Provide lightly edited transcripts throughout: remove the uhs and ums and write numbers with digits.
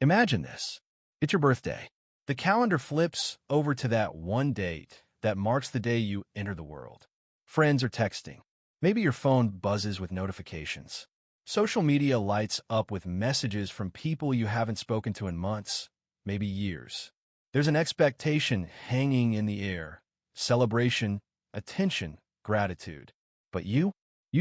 Imagine this. It's your birthday. The calendar flips over to that one date that marks the day you enter the world. Friends are texting. Maybe your phone buzzes with notifications. Social media lights up with messages from people you haven't spoken to in months, maybe years. There's an expectation hanging in the air. Celebration, attention, gratitude. But you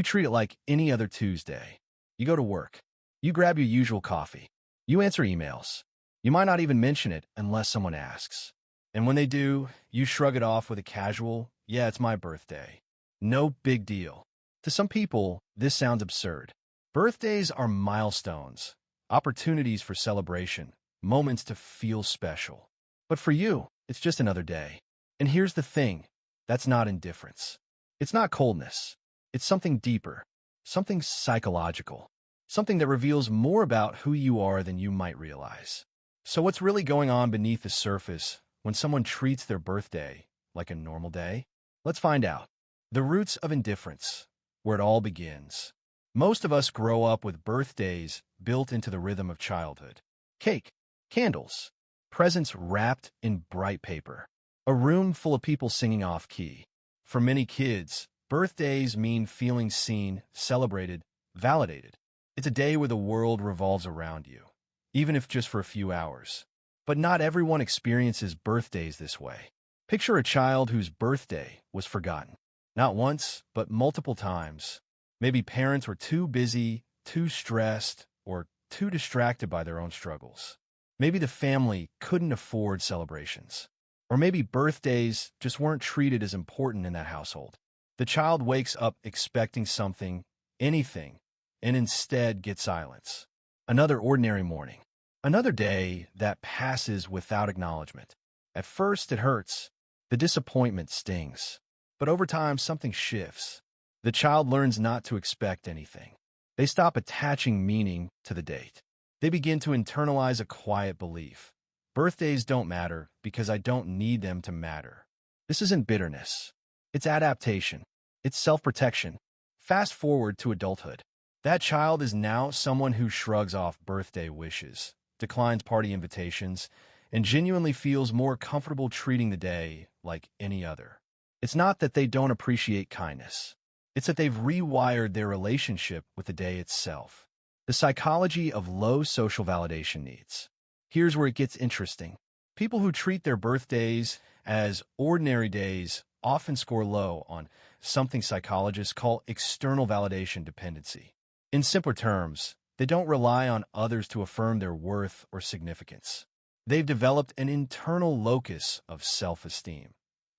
treat it like any other Tuesday. You go to work. You grab your usual coffee. You answer emails. You might not even mention it unless someone asks. And when they do, you shrug it off with a casual, "Yeah, it's my birthday." No big deal. To some people, this sounds absurd. Birthdays are milestones, opportunities for celebration, moments to feel special. But for you, it's just another day. And here's the thing, that's not indifference. It's not coldness. It's something deeper, something psychological, something that reveals more about who you are than you might realize. So what's really going on beneath the surface when someone treats their birthday like a normal day? Let's find out. The roots of indifference, where it all begins. Most of us grow up with birthdays built into the rhythm of childhood. Cake, candles, presents wrapped in bright paper, a room full of people singing off-key. For many kids, birthdays mean feeling seen, celebrated, validated. It's a day where the world revolves around you, even if just for a few hours. But not everyone experiences birthdays this way. Picture a child whose birthday was forgotten. Not once, but multiple times. Maybe parents were too busy, too stressed, or too distracted by their own struggles. Maybe the family couldn't afford celebrations. Or maybe birthdays just weren't treated as important in that household. The child wakes up expecting something, anything, and instead gets silence. Another ordinary morning. Another day that passes without acknowledgement. At first, it hurts. The disappointment stings. But over time, something shifts. The child learns not to expect anything. They stop attaching meaning to the date. They begin to internalize a quiet belief. Birthdays don't matter because I don't need them to matter. This isn't bitterness. It's adaptation. It's self-protection. Fast forward to adulthood. That child is now someone who shrugs off birthday wishes, declines party invitations, and genuinely feels more comfortable treating the day like any other. It's not that they don't appreciate kindness. It's that they've rewired their relationship with the day itself. The psychology of low social validation needs. Here's where it gets interesting. People who treat their birthdays as ordinary days often score low on something psychologists call external validation dependency. In simpler terms, they don't rely on others to affirm their worth or significance. They've developed an internal locus of self-esteem,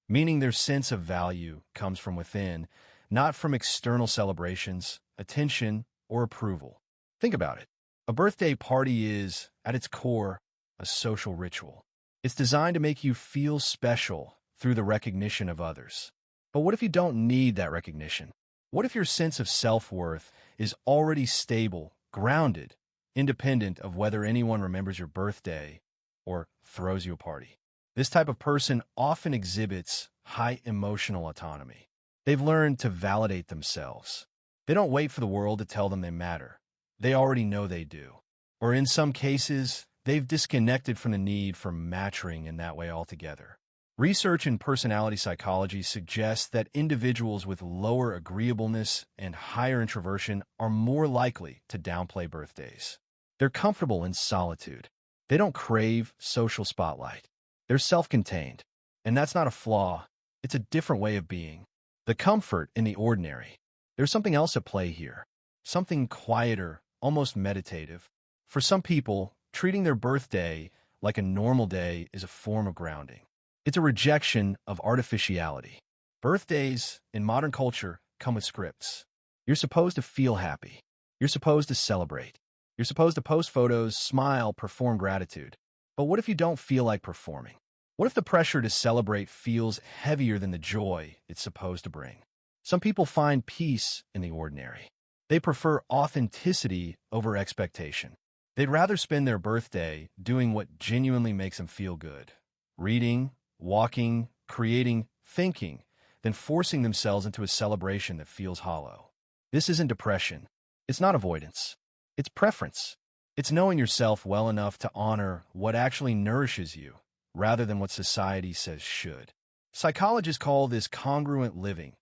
meaning their sense of value comes from within, not from external celebrations, attention, or approval. Think about it. A birthday party is, at its core, a social ritual. It's designed to make you feel special through the recognition of others. But what if you don't need that recognition? What if your sense of self-worth is already stable, grounded, independent of whether anyone remembers your birthday or throws you a party? This type of person often exhibits high emotional autonomy. They've learned to validate themselves. They don't wait for the world to tell them they matter. They already know they do. Or in some cases, they've disconnected from the need for matching in that way altogether. Research in personality psychology suggests that individuals with lower agreeableness and higher introversion are more likely to downplay birthdays. They're comfortable in solitude. They don't crave social spotlight. They're self-contained. And that's not a flaw. It's a different way of being. The comfort in the ordinary. There's something else at play here. Something quieter, almost meditative. For some people, treating their birthday like a normal day is a form of grounding. It's a rejection of artificiality. Birthdays, in modern culture, come with scripts. You're supposed to feel happy. You're supposed to celebrate. You're supposed to post photos, smile, perform gratitude. But what if you don't feel like performing? What if the pressure to celebrate feels heavier than the joy it's supposed to bring? Some people find peace in the ordinary. They prefer authenticity over expectation. They'd rather spend their birthday doing what genuinely makes them feel good. Reading, walking, creating, thinking, than forcing themselves into a celebration that feels hollow. This isn't depression. It's not avoidance. It's preference. It's knowing yourself well enough to honor what actually nourishes you, rather than what society says should. Psychologists call this congruent living,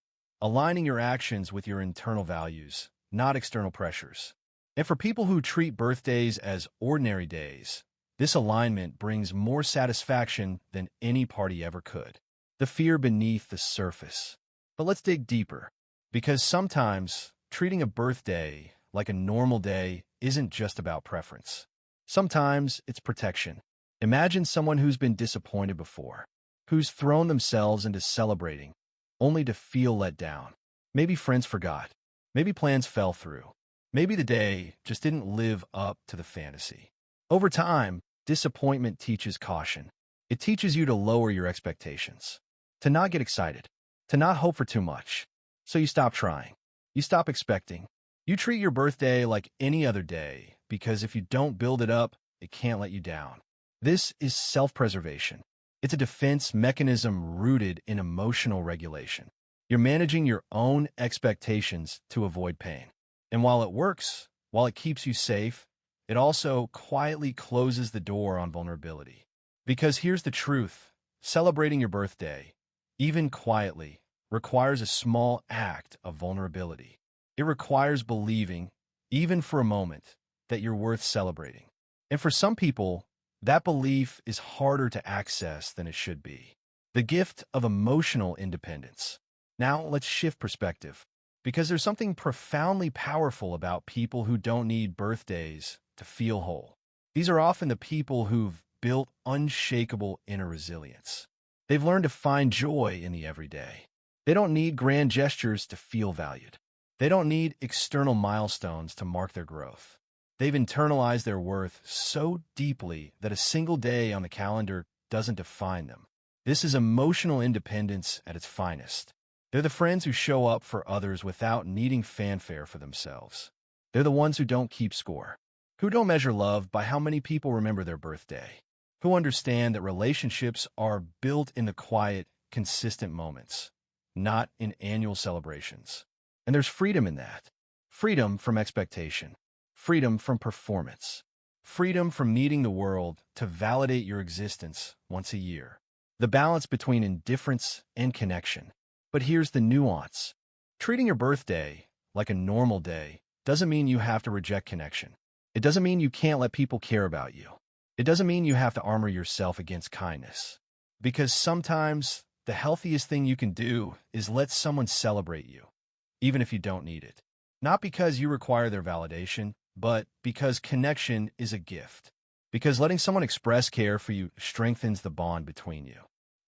aligning your actions with your internal values, not external pressures. And for people who treat birthdays as ordinary days, this alignment brings more satisfaction than any party ever could. The fear beneath the surface. But let's dig deeper, because sometimes treating a birthday like a normal day isn't just about preference. Sometimes it's protection. Imagine someone who's been disappointed before, who's thrown themselves into celebrating, only to feel let down. Maybe friends forgot. Maybe plans fell through. Maybe the day just didn't live up to the fantasy. Over time, disappointment teaches caution. It teaches you to lower your expectations, to not get excited, to not hope for too much. So you stop trying. You stop expecting. You treat your birthday like any other day, because if you don't build it up, it can't let you down. This is self-preservation. It's a defense mechanism rooted in emotional regulation. You're managing your own expectations to avoid pain. And while it works, while it keeps you safe, it also quietly closes the door on vulnerability. Because here's the truth, celebrating your birthday, even quietly, requires a small act of vulnerability. It requires believing, even for a moment, that you're worth celebrating. And for some people, that belief is harder to access than it should be. The gift of emotional independence. Now let's shift perspective, because there's something profoundly powerful about people who don't need birthdays to feel whole. These are often the people who've built unshakable inner resilience. They've learned to find joy in the everyday. They don't need grand gestures to feel valued. They don't need external milestones to mark their growth. They've internalized their worth so deeply that a single day on the calendar doesn't define them. This is emotional independence at its finest. They're the friends who show up for others without needing fanfare for themselves. They're the ones who don't keep score, who don't measure love by how many people remember their birthday, who understand that relationships are built in the quiet, consistent moments, not in annual celebrations. And there's freedom in that. Freedom from expectation. Freedom from performance. Freedom from needing the world to validate your existence once a year. The balance between indifference and connection. But here's the nuance. Treating your birthday like a normal day doesn't mean you have to reject connection. It doesn't mean you can't let people care about you. It doesn't mean you have to armor yourself against kindness. Because sometimes the healthiest thing you can do is let someone celebrate you, even if you don't need it. Not because you require their validation, but because connection is a gift. Because letting someone express care for you strengthens the bond between you.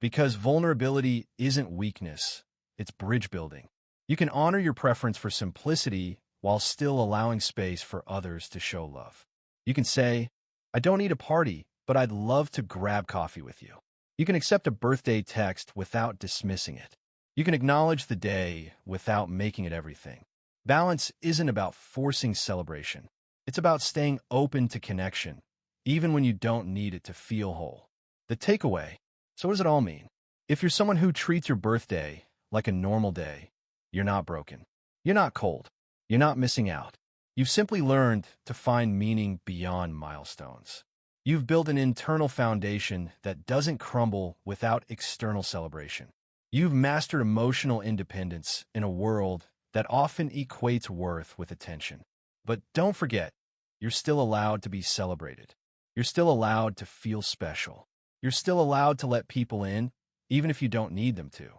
Because vulnerability isn't weakness, it's bridge building. You can honor your preference for simplicity while still allowing space for others to show love. You can say, I don't need a party, but I'd love to grab coffee with you. You can accept a birthday text without dismissing it. You can acknowledge the day without making it everything. Balance isn't about forcing celebration. It's about staying open to connection, even when you don't need it to feel whole. The takeaway. So what does it all mean? If you're someone who treats your birthday like a normal day, you're not broken. You're not cold. You're not missing out. You've simply learned to find meaning beyond milestones. You've built an internal foundation that doesn't crumble without external celebration. You've mastered emotional independence in a world that often equates worth with attention. But don't forget, you're still allowed to be celebrated. You're still allowed to feel special. You're still allowed to let people in, even if you don't need them to.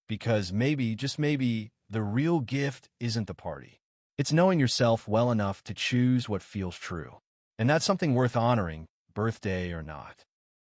Because maybe, just maybe, the real gift isn't the party. It's knowing yourself well enough to choose what feels true. And that's something worth honoring, birthday or not.